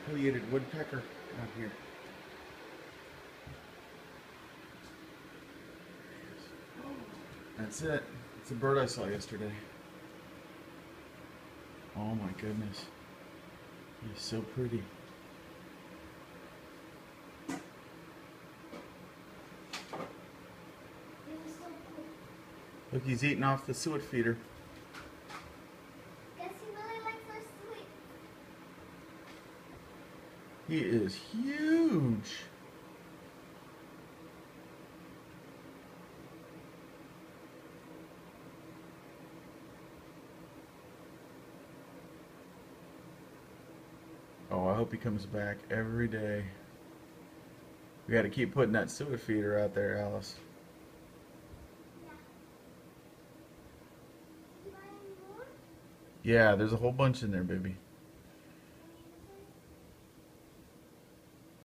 Piliated woodpecker out here. That's it. It's a bird I saw yesterday. Oh my goodness. He's so pretty. Look, he's eating off the suet feeder. Guess he really likes our suet. He is huge. Oh, I hope he comes back every day. We got to keep putting that suet feeder out there, Alice. Yeah. Did you buy any more? Yeah, there's a whole bunch in there, baby.